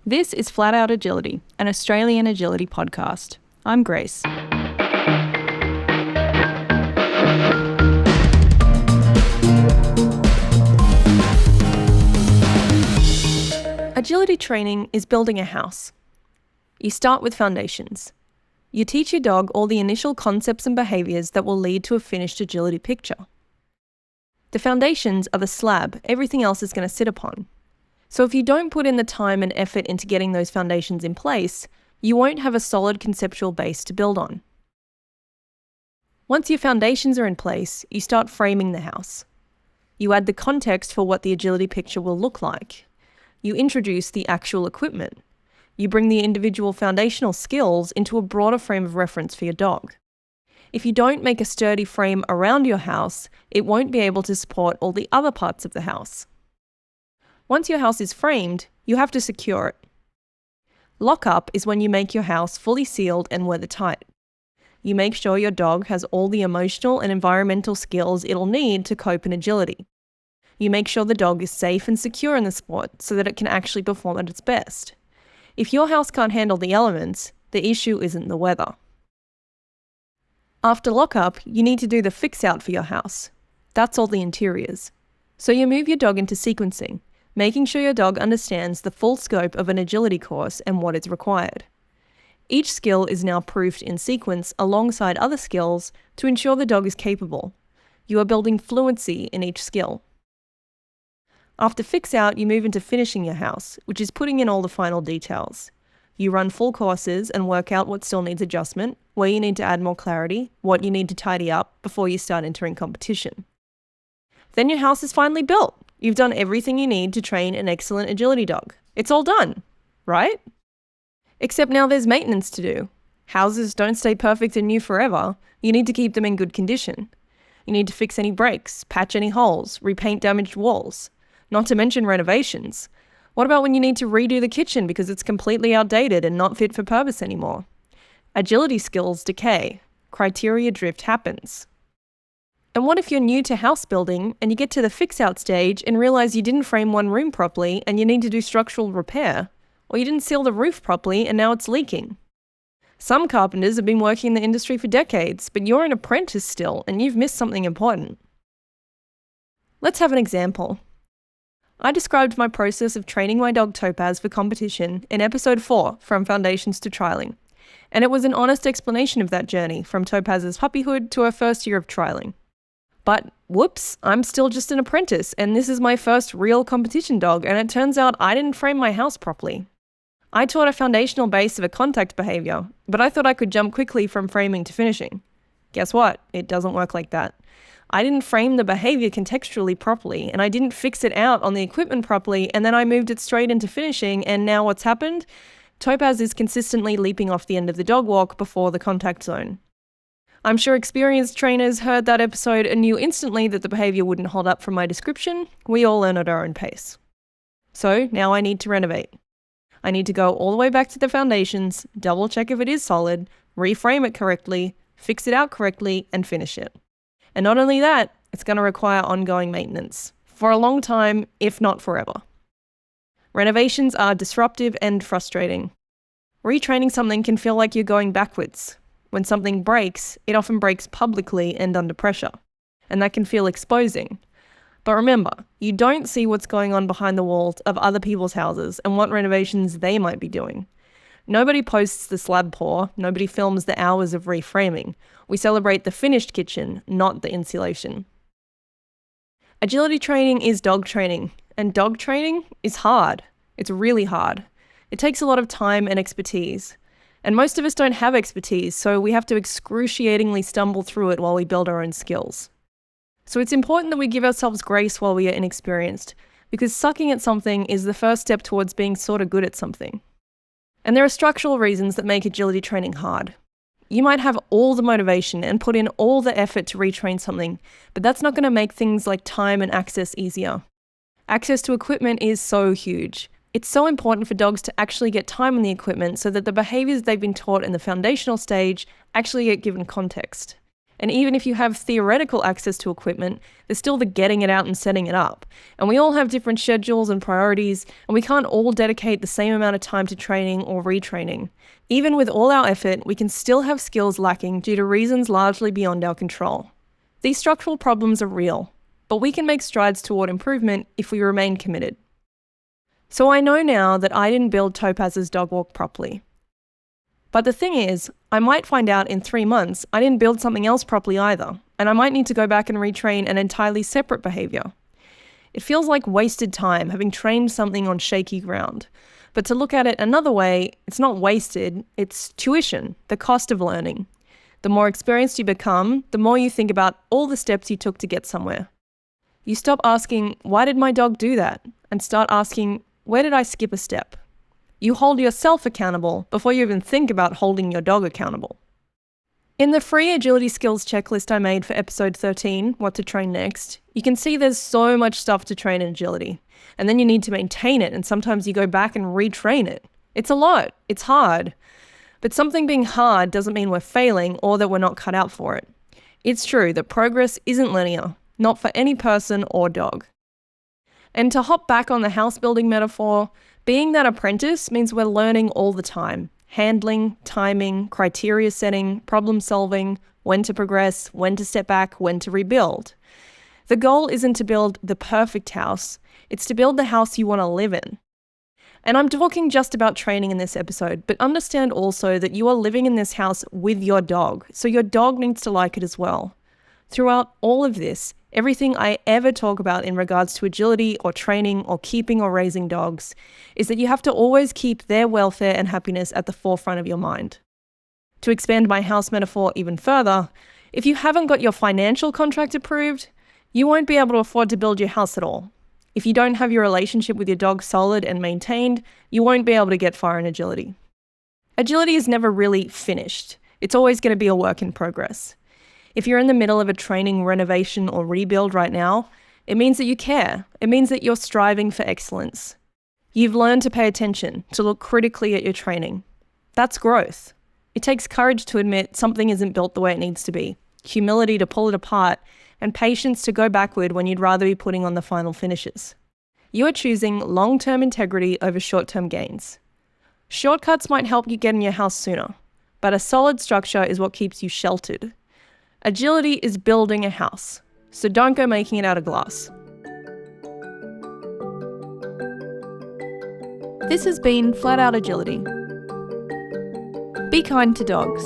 This is Flat Out Agility, an Australian agility podcast. I'm Grace. Agility training is building a house. You start with foundations. You teach your dog all the initial concepts and behaviours that will lead to a finished agility picture. The foundations are the slab everything else is going to sit upon. So if you don't put in the time and effort into getting those foundations in place, you won't have a solid conceptual base to build on. Once your foundations are in place, you start framing the house. You add the context for what the agility picture will look like. You introduce the actual equipment. You bring the individual foundational skills into a broader frame of reference for your dog. If you don't make a sturdy frame around your house, it won't be able to support all the other parts of the house. Once your house is framed, you have to secure it. Lock-up is when you make your house fully sealed and weather-tight. You make sure your dog has all the emotional and environmental skills it'll need to cope in agility. You make sure the dog is safe and secure in the sport so that it can actually perform at its best. If your house can't handle the elements, the issue isn't the weather. After lock-up, you need to do the fix-out for your house. That's all the interiors. So you move your dog into sequencing, making sure your dog understands the full scope of an agility course and what is required. Each skill is now proofed in sequence alongside other skills to ensure the dog is capable. You are building fluency in each skill. After fix-out, you move into finishing your house, which is putting in all the final details. You run full courses and work out what still needs adjustment, where you need to add more clarity, what you need to tidy up before you start entering competition. Then your house is finally built. You've done everything you need to train an excellent agility dog. It's all done, right? Except now there's maintenance to do. Houses don't stay perfect and new forever. You need to keep them in good condition. You need to fix any breaks, patch any holes, repaint damaged walls. Not to mention renovations. What about when you need to redo the kitchen because it's completely outdated and not fit for purpose anymore? Agility skills decay. Criteria drift happens. And what if you're new to house building and you get to the fix-out stage and realize you didn't frame one room properly and you need to do structural repair? Or you didn't seal the roof properly and now it's leaking? Some carpenters have been working in the industry for decades, but you're an apprentice still and you've missed something important. Let's have an example. I described my process of training my dog Topaz for competition in episode 4, From Foundations to Trialing. And it was an honest explanation of that journey from Topaz's puppyhood to her first year of trialing. But whoops, I'm still just an apprentice and this is my first real competition dog and it turns out I didn't frame my house properly. I taught a foundational base of a contact behaviour, but I thought I could jump quickly from framing to finishing. Guess what? It doesn't work like that. I didn't frame the behaviour contextually properly and I didn't fix it out on the equipment properly and then I moved it straight into finishing and now what's happened? Topaz is consistently leaping off the end of the dog walk before the contact zone. I'm sure experienced trainers heard that episode and knew instantly that the behaviour wouldn't hold up from my description. We all learn at our own pace. So now I need to renovate. I need to go all the way back to the foundations, double check if it is solid, reframe it correctly, fix it out correctly, and finish it. And not only that, it's going to require ongoing maintenance. For a long time, if not forever. Renovations are disruptive and frustrating. Retraining something can feel like you're going backwards. When something breaks, it often breaks publicly and under pressure. And that can feel exposing. But remember, you don't see what's going on behind the walls of other people's houses and what renovations they might be doing. Nobody posts the slab pour, nobody films the hours of reframing. We celebrate the finished kitchen, not the insulation. Agility training is dog training, and dog training is hard. It's really hard. It takes a lot of time and expertise. And most of us don't have expertise, so we have to excruciatingly stumble through it while we build our own skills. So it's important that we give ourselves grace while we are inexperienced, because sucking at something is the first step towards being sort of good at something. And there are structural reasons that make agility training hard. You might have all the motivation and put in all the effort to retrain something, but that's not going to make things like time and access easier. Access to equipment is so huge. It's so important for dogs to actually get time on the equipment so that the behaviours they've been taught in the foundational stage actually get given context. And even if you have theoretical access to equipment, there's still the getting it out and setting it up. And we all have different schedules and priorities, and we can't all dedicate the same amount of time to training or retraining. Even with all our effort, we can still have skills lacking due to reasons largely beyond our control. These structural problems are real, but we can make strides toward improvement if we remain committed. So I know now that I didn't build Topaz's dog walk properly. But the thing is, I might find out in 3 months I didn't build something else properly either, and I might need to go back and retrain an entirely separate behaviour. It feels like wasted time having trained something on shaky ground. But to look at it another way, it's not wasted, it's tuition, the cost of learning. The more experienced you become, the more you think about all the steps you took to get somewhere. You stop asking, why did my dog do that? And start asking, where did I skip a step? You hold yourself accountable before you even think about holding your dog accountable. In the free agility skills checklist I made for episode 13, What to Train Next, you can see there's so much stuff to train in agility. And then you need to maintain it, and sometimes you go back and retrain it. It's a lot. It's hard. But something being hard doesn't mean we're failing or that we're not cut out for it. It's true that progress isn't linear, not for any person or dog. And to hop back on the house building metaphor, being that apprentice means we're learning all the time. Handling, timing, criteria setting, problem solving, when to progress, when to step back, when to rebuild. The goal isn't to build the perfect house, it's to build the house you want to live in. And I'm talking just about training in this episode, but understand also that you are living in this house with your dog, so your dog needs to like it as well. Throughout all of this, everything I ever talk about in regards to agility or training or keeping or raising dogs is that you have to always keep their welfare and happiness at the forefront of your mind. To expand my house metaphor even further, if you haven't got your financial contract approved, you won't be able to afford to build your house at all. If you don't have your relationship with your dog solid and maintained, you won't be able to get far in agility. Agility is never really finished. It's always going to be a work in progress. If you're in the middle of a training renovation or rebuild right now, it means that you care. It means that you're striving for excellence. You've learned to pay attention, to look critically at your training. That's growth. It takes courage to admit something isn't built the way it needs to be, humility to pull it apart, and patience to go backward when you'd rather be putting on the final finishes. You are choosing long-term integrity over short-term gains. Shortcuts might help you get in your house sooner, but a solid structure is what keeps you sheltered. Agility is building a house, so don't go making it out of glass. This has been Flat Out Agility. Be kind to dogs.